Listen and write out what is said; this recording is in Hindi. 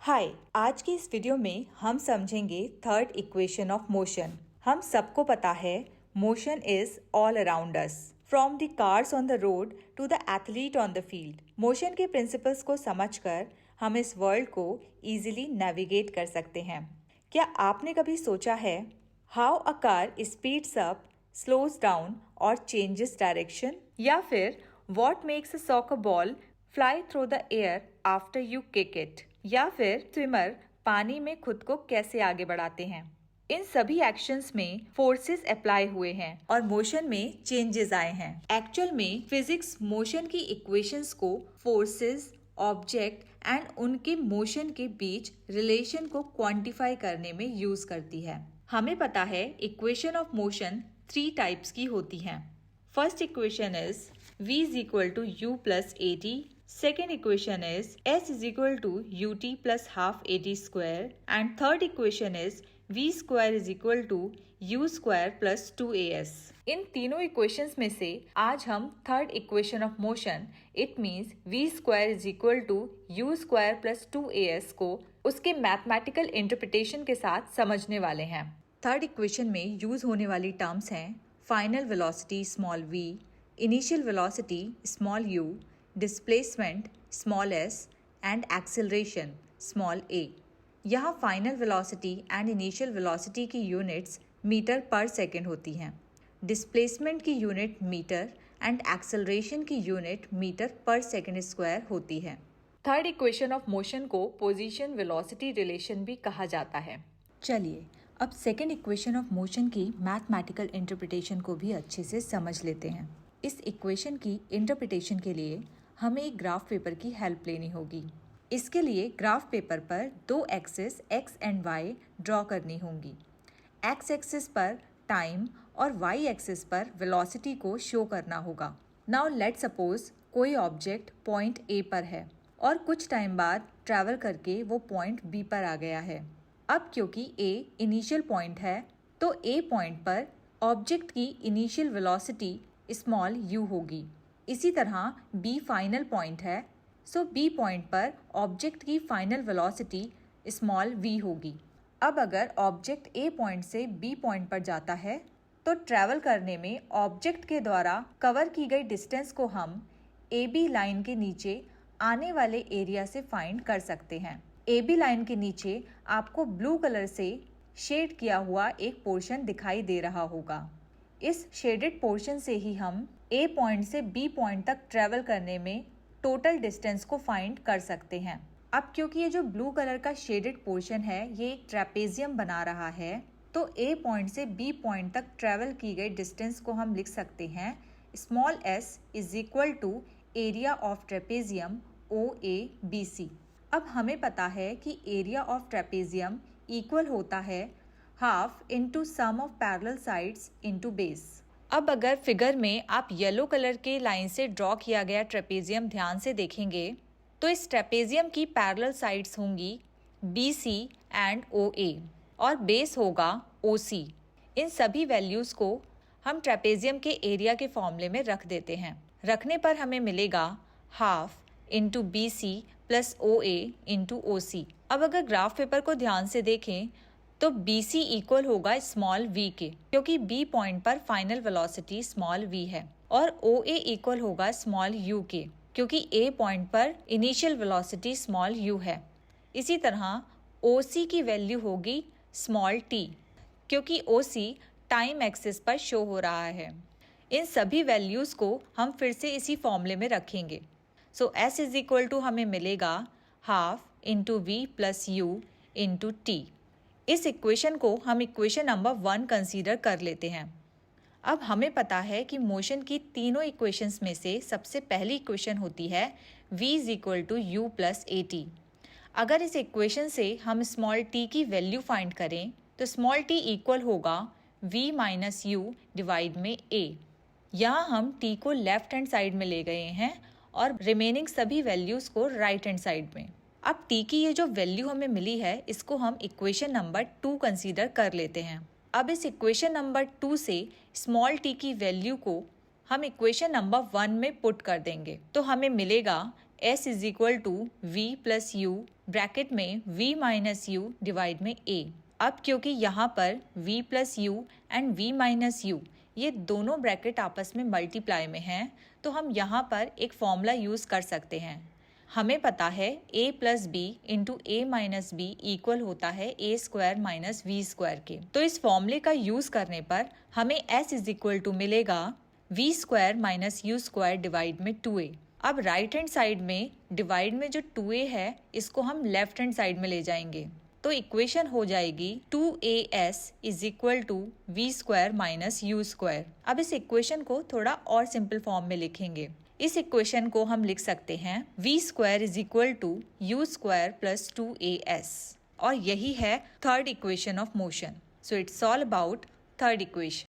हाय, आज की इस वीडियो में हम समझेंगे थर्ड इक्वेशन ऑफ मोशन। हम सबको पता है motion is all around us, from the cars on the road to the athlete on the field. Motion के प्रिंसिपल्स को समझकर हम इस वर्ल्ड को इजीली नेविगेट कर सकते हैं। क्या आपने कभी सोचा है how a car speeds up, slows down और चेंजेस डायरेक्शन? या फिर what makes a soccer ball fly through the air after you kick it? या फिर स्विमर पानी में खुद को कैसे आगे बढ़ाते हैं? इन सभी एक्शंस में फोर्सेस अप्लाई हुए हैं और मोशन में चेंजेस आए हैं। एक्चुअल में फिजिक्स मोशन की इक्वेशंस को फोर्सेस, ऑब्जेक्ट एंड उनके मोशन के बीच रिलेशन को क्वांटिफाई करने में यूज करती है। हमें पता है इक्वेशन ऑफ मोशन 3 टाइप्स की होती हैं। First equation is v is equal to u plus at. Second equation is s is equal to ut plus half at square. And third equation is v square is equal to u square plus 2as. इन तीनों इक्वेशंस में से आज हम third equation of motion it means v square is equal to u square plus 2as को उसके मैथमेटिकल इंटरप्रिटेशन के साथ समझने वाले हैं। थर्ड इक्वेशन में यूज होने वाली टर्म्स हैं final velocity small v, initial velocity small u, displacement small s and acceleration small a। यहाँ final velocity and initial velocity की यूनिट्स मीटर पर सेकेंड होती हैं, डिस्प्लेसमेंट की यूनिट मीटर एंड एक्सेलरेशन की यूनिट मीटर पर सेकेंड स्क्वायर होती है। थर्ड इक्वेशन ऑफ मोशन को पोजीशन वेलोसिटी रिलेशन भी कहा जाता है। चलिए अब सेकेंड इक्वेशन ऑफ मोशन की मैथमेटिकल इंटरप्रिटेशन को भी अच्छे से समझ लेते हैं। इस इक्वेशन की इंटरप्रिटेशन के लिए हमें एक ग्राफ पेपर की हेल्प लेनी होगी। इसके लिए ग्राफ पेपर पर 2 axis x and y draw करनी होंगी। x एक्सिस पर टाइम और y एक्सिस पर वेलोसिटी को शो करना होगा। नाउ लेट सपोज कोई ऑब्जेक्ट पॉइंट A पर है और कुछ टाइम बाद ट्रैवल करके वो पॉइंट B पर आ गया है। अब क्योंकि A इनिशियल पॉइंट है तो A पॉइंट पर ऑब्जेक्ट की इनिशियल वेलोसिटी स्मॉल u होगी। इसी तरह B फाइनल पॉइंट है सो B पॉइंट पर ऑब्जेक्ट की फाइनल वेलोसिटी स्मॉल v होगी। अब अगर ऑब्जेक्ट A पॉइंट से B पॉइंट पर जाता है तो ट्रैवल करने में ऑब्जेक्ट के द्वारा कवर की गई डिस्टेंस को हम AB लाइन के नीचे आने वाले एरिया से फाइंड कर सकते हैं। AB लाइन के नीचे आपको ब्लू कलर से शेड किया हुआ एक पोर्शन दिखाई दे रहा होगा। इस शेडेड पोर्शन से ही हम A पॉइंट से B पॉइंट तक ट्रैवल करने में टोटल डिस्टेंस को फाइंड कर सकते हैं। अब क्योंकि ये जो ब्लू कलर का शेडेड पोर्शन है ये एक ट्रेपेजियम बना रहा है तो A पॉइंट से B पॉइंट तक ट्रैवल की गई डिस्टेंस को हम लिख सकते हैं small s is equal to area of trapezium OABC। अब हमें पता है कि एरिया ऑफ ट्रेपेजियम इक्वल होता है half into sum of parallel sides into base. अब अगर फिगर में आप येलो कलर के लाइन से ड्रॉ किया गया ट्रेपेजियम ध्यान से देखेंगे तो इस ट्रेपेजियम की पैरेलल साइड्स होंगी BC एंड OA और बेस होगा OC। इन सभी वैल्यूज़ को हम ट्रेपेजियम के एरिया के फॉर्मूले में रख देते हैं। रखने पर हमें मिलेगा half into BC plus OA into OC। अब अगर ग्राफ पेपर को ध्यान से देखें तो BC इक्वल होगा स्मॉल v के क्योंकि B पॉइंट पर फाइनल वेलोसिटी स्मॉल v है और OA इक्वल होगा स्मॉल u के क्योंकि A पॉइंट पर इनिशियल वेलोसिटी स्मॉल u है। इसी तरह OC की वैल्यू होगी स्मॉल t क्योंकि OC टाइम एक्सिस पर शो हो रहा है। इन सभी वैल्यूज़ को हम फिर से इसी फॉर्मूले में रखेंगे। सो S इज इक्वल टू हमें मिलेगा half into v plus u into t। इस इक्वेशन को हम इक्वेशन नंबर 1 कंसीडर कर लेते हैं। अब हमें पता है कि मोशन की तीनों इक्वेशंस में से सबसे पहली इक्वेशन होती है v is equal to u plus at। अगर इस इक्वेशन से हम स्मॉल t की वैल्यू फाइंड करें तो स्मॉल t इक्वल होगा v माइनस u डिवाइड में a। यहाँ हम t को लेफ्ट हैंड साइड में ले गए हैं और रिमेनिंग सभी वैल्यूज़ को राइट हैंड साइड में। अब t की ये जो वैल्यू हमें मिली है इसको हम इक्वेशन नंबर 2 कंसीडर कर लेते हैं। अब इस इक्वेशन नंबर 2 से स्मॉल t की वैल्यू को हम इक्वेशन नंबर 1 में पुट कर देंगे तो हमें मिलेगा s is equal to v plus U bracket में v माइनस यू डिवाइड में a। अब क्योंकि यहाँ पर v plus U and v minus U ये दोनों ब्रैकेट आपस में मल्टीप्लाई में हैं, तो हम यहाँ पर एक फॉर्मूला यूज़ कर सकते हैं। हमें पता है a plus B into A minus B equal होता है a square minus V square के। तो इस फॉर्मूले का यूज़ करने पर हमें s इज इक्वल टू मिलेगा v square minus U square divide में 2a। अब राइट हैंड साइड में डिवाइड में जो 2a है इसको हम लेफ्ट हैंड साइड में ले जाएंगे, तो इक्वेशन हो जाएगी 2as is equal to V square minus U square. अब इस इक्वेशन को थोड़ा और सिंपल फॉर्म में लिखेंगे। इस इक्वेशन को हम लिख सकते हैं V square is equal to U square plus 2as, और यही है third equation of motion. So it's all about third equation.